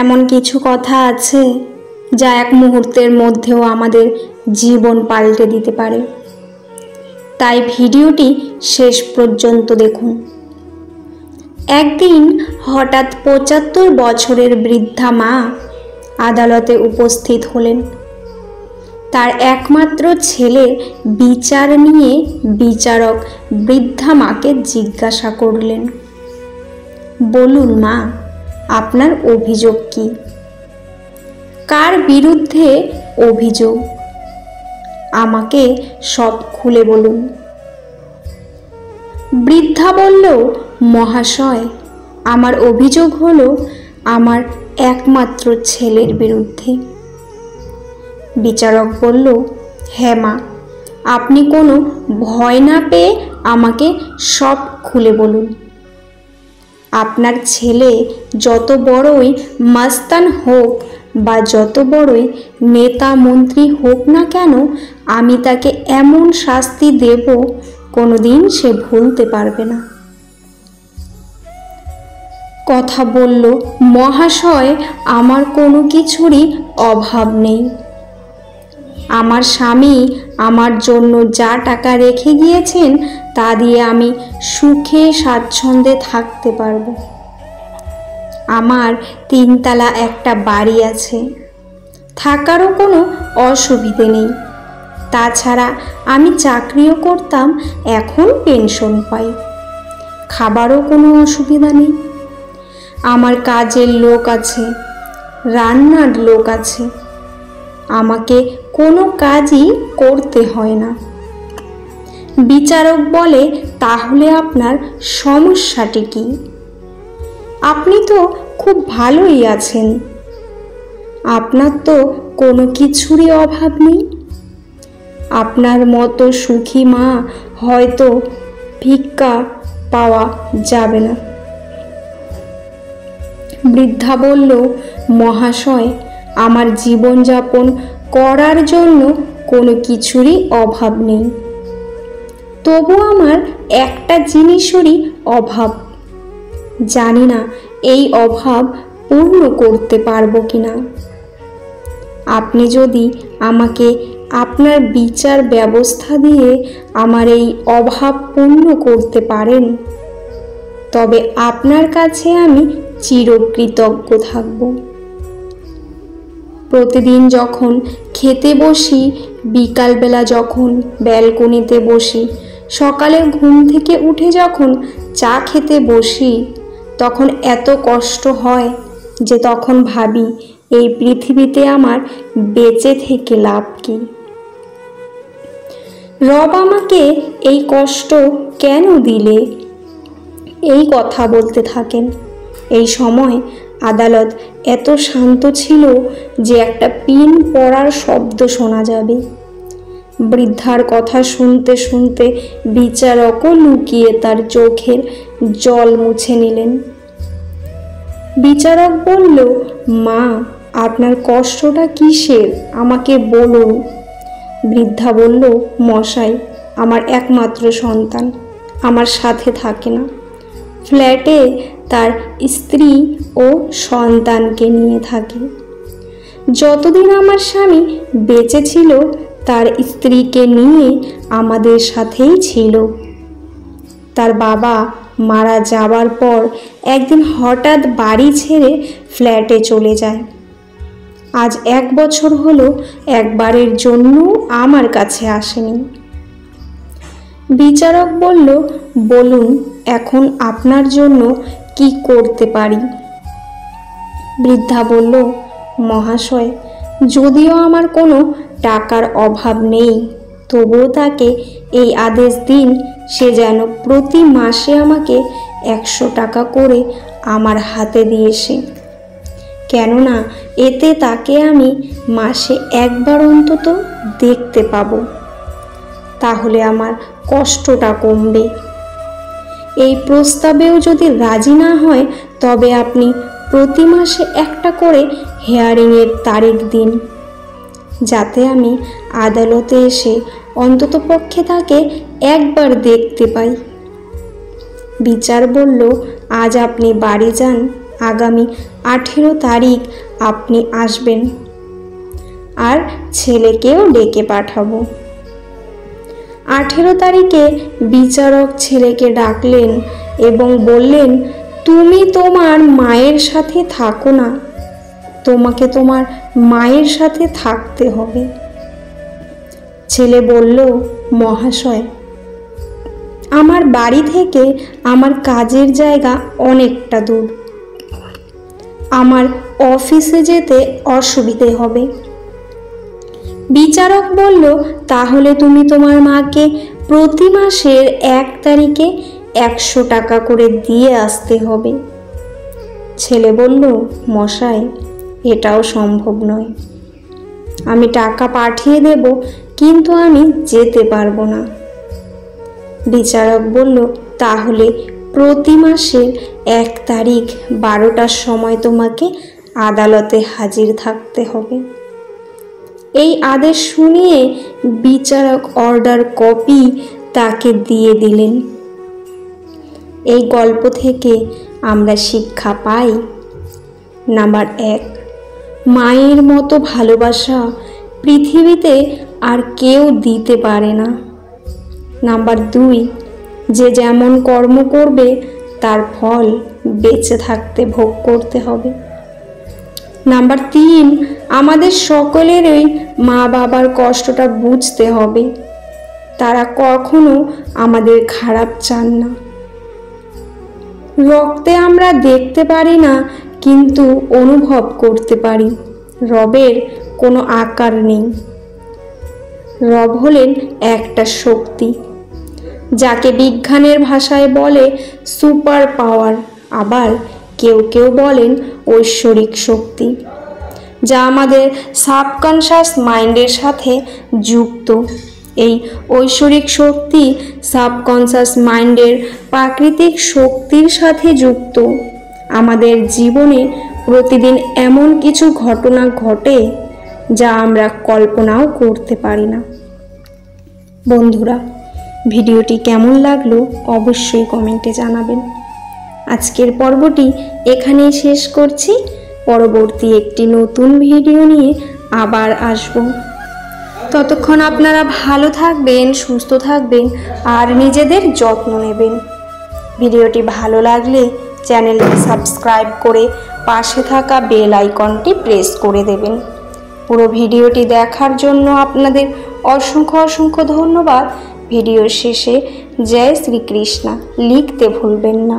এমন কিছু কথা আছে যা এক মুহূর্তের মধ্যেও আমাদের জীবন পাল্টে দিতে পারে। তাই ভিডিওটি শেষ পর্যন্ত দেখুন। একদিন হঠাৎ ৭৫ বছরের বৃদ্ধা মা আদালতে উপস্থিত হলেন। তার একমাত্র ছেলের বিচার নিয়ে বিচারক বৃদ্ধা মাকে জিজ্ঞাসা করলেন, বলুন মা, আপনার অভিযোগ কি? কার বিরুদ্ধে অভিযোগ? আমাকে সব খুলে বলুন। বৃদ্ধা বলল, মহাশয়, আমার অভিযোগ হলো আমার একমাত্র ছেলের বিরুদ্ধে। বিচারক বলল, হ্যাঁ মা, আপনি কোনো ভয় না পেয়ে আমাকে সব খুলে বলুন। আপনার ছেলে যত বড়ই মাস্তান হোক বা যত বড়ই নেতা মন্ত্রী হোক না কেন, আমি তাকে এমন শাস্তি দেব কোনোদিন সে ভুলতে পারবে না। কথা বলল, মহাশয়, আমার কোনো কিছুরই অভাব নেই। আমার স্বামী আমার জন্য যা টাকা রেখে গিয়েছেন তা দিয়ে আমি সুখে স্বাচ্ছন্দ্যে থাকতে পারবো। আমার ৩ তলা একটা বাড়ি আছে, থাকারও কোনো অসুবিধে নেই। তাছাড়া আমি চাকরিও করতাম, এখন পেনশন পাই, খাবারও কোনো অসুবিধা নেই। আমার কাজের লোক আছে, রান্নার লোক আছে, আমাকে কোনো কাজই করতে হয় না। বিচারক বলে, তাহলে আপনার সমস্যাটি কি? আপনি তো খুব ভালোই আছেন, আপনার তো কোনো কিছুরই অভাব নেই। আপনার মতো সুখী মা হয়তো ভিক্ষা পাওয়া যাবে না। বৃদ্ধা বলল, মহাশয়, আমার জীবনযাপন করার জন্য কোনো কিছুরই অভাব নেই, তবু আমার একটা জিনিসেরই অভাব। জানি না এই অভাব পূর্ণ করতে পারবো কিনা। আপনি যদি আমাকে আপনার বিচার ব্যবস্থা দিয়ে আমার এই অভাব পূর্ণ করতে পারেন, তবে আপনার কাছে আমি চিরকৃতজ্ঞ থাকব। প্রতিদিন যখন খেতে বসি, বিকালবেলা যখন ব্যালকনিতে বসি, সকালে ঘুম থেকে উঠে যখন চা খেতে বসি, তখন এত কষ্ট হয় যে তখন ভাবি এই পৃথিবীতে আমার বেঁচে থেকে লাভ কি? রব আমাকে এই কষ্ট কেন দিলে? এই কথা বলতে থাকেন। এই সময় আদালত এত শান্ত ছিল যে একটা পিন পড়ার শব্দ শোনা যাবে। বৃদ্ধার কথা শুনতে শুনতে বিচারকও লুকিয়ে তার চোখের জল মুছে নিলেন। বিচারক বলল, মা, আপনার কষ্টটা কিসের? আমাকে বলুন। বৃদ্ধা বলল, মশাই, আমার একমাত্র সন্তান আমার সাথে থাকে না, ফ্ল্যাটে তার স্ত্রী ও সন্তানকে নিয়ে থাকে। যতদিন আমার স্বামী বেঁচে ছিল তার স্ত্রীকে নিয়ে আমাদের সাথেই ছিল। তার বাবা মারা যাবার পর একদিন হঠাৎ বাড়ি ছেড়ে ফ্ল্যাটে চলে যায়। আজ 1 বছর হলো একবারের জন্য আমার কাছে আসেনি। বিচারক বলল, বলুন, এখন আপনার জন্য কি করতে পারি? বৃদ্ধা বলল, মহাশয়, যদিও আমার কোনো টাকার অভাব নেই, তবুও তাকে এই আদেশ দিন সে যেন প্রতি মাসে আমাকে 100 টাকা করে আমার হাতে দিয়েছে। কেননা এতে তাকে আমি মাসে একবার অন্তত দেখতে পাবো, তাহলে আমার কষ্টটা কমবে। এই প্রস্তাবেও যদি রাজি না হয়, তবে আপনি প্রতি মাসে একটা করে হিয়ারিংয়ের তারিখ দিন, যাতে আমি আদালতে এসে অন্তত পক্ষে তাকে একবার দেখতে পাই। বিচার বলল, আজ আপনি বাড়ি যান, আগামী 18 তারিখ আপনি আসবেন, আর ছেলেকেও ডেকে পাঠাবো। 18 তারিখে বিচারক ছেলেকে ডাকলেন এবং বললেন, তুমি তোমার মায়ের সাথে থাকো না, তোমাকে তোমার মায়ের সাথে থাকতে হবে। ছেলে বলল, মহাশয়, আমার বাড়ি থেকে আমার কাজের জায়গা অনেকটা দূর, আমার অফিসে যেতে অসুবিধে হবে। বিচারক বলল, তাহলে তুমি তোমার মাকে প্রতি মাসের 1 তারিখে 100 টাকা করে দিয়ে আসতে হবে। ছেলে বলল, মশাই, এটাও সম্ভব নয়, আমি টাকা পাঠিয়ে দেব, কিন্তু আমি যেতে পারবো না। বিচারক বলল, তাহলে প্রতি মাসের 1 তারিখ 12টার সময় তোমাকে আদালতে হাজির থাকতে হবে। এই আদেশ শুনিয়ে বিচারক অর্ডার কপি তাকে দিয়ে দিলেন। এই গল্প থেকে আমরা শিক্ষা পাই, নাম্বার 1, মায়ের মতো ভালোবাসা পৃথিবীতে আর কেউ দিতে পারে না। নাম্বার 2, যে যেমন কর্ম করবে তার ফল বেঁচে থাকতে ভোগ করতে হবে। নাম্বার 3, আমাদের সকলেরই মা বাবার কষ্টটা বুঝতে হবে, তারা কখনো আমাদের খারাপ চান না। রক্তে আমরা দেখতে পারি না, কিন্তু অনুভব করতে পারি। রবের কোনো আকার নেই। রব হলেন একটা শক্তি, যাকে বিজ্ঞানের ভাষায় বলে সুপার পাওয়ার, আবার কেউ কেউ বলেন ঐশ্বরিক শক্তি, যা আমাদের সাবকনশাস মাইন্ডের সাথে যুক্ত। এই ঐশ্বরিক শক্তি সাবকনশাস মাইন্ডের প্রাকৃতিক শক্তির সাথে যুক্ত। আমাদের জীবনে প্রতিদিন এমন কিছু ঘটনা ঘটে যা আমরা কল্পনাও করতে পারি না। বন্ধুরা, ভিডিওটি কেমন লাগলো অবশ্যই কমেন্টে জানাবেন। আজকের পর্বটি এখানেই শেষ করছি। পরবর্তী একটি নতুন ভিডিও নিয়ে আবার আসব। ততক্ষণ আপনারা ভালো থাকবেন, সুস্থ থাকবেন আর নিজেদের যত্ন নেবেন। ভিডিওটি ভালো লাগলে চ্যানেলটি সাবস্ক্রাইব করে পাশে থাকা বেল আইকনটি প্রেস করে দেবেন। পুরো ভিডিওটি দেখার জন্য আপনাদের অসংখ্য অসংখ্য ধন্যবাদ। ভিডিওর শেষে জয় শ্রীকৃষ্ণ লিখতে ভুলবেন না।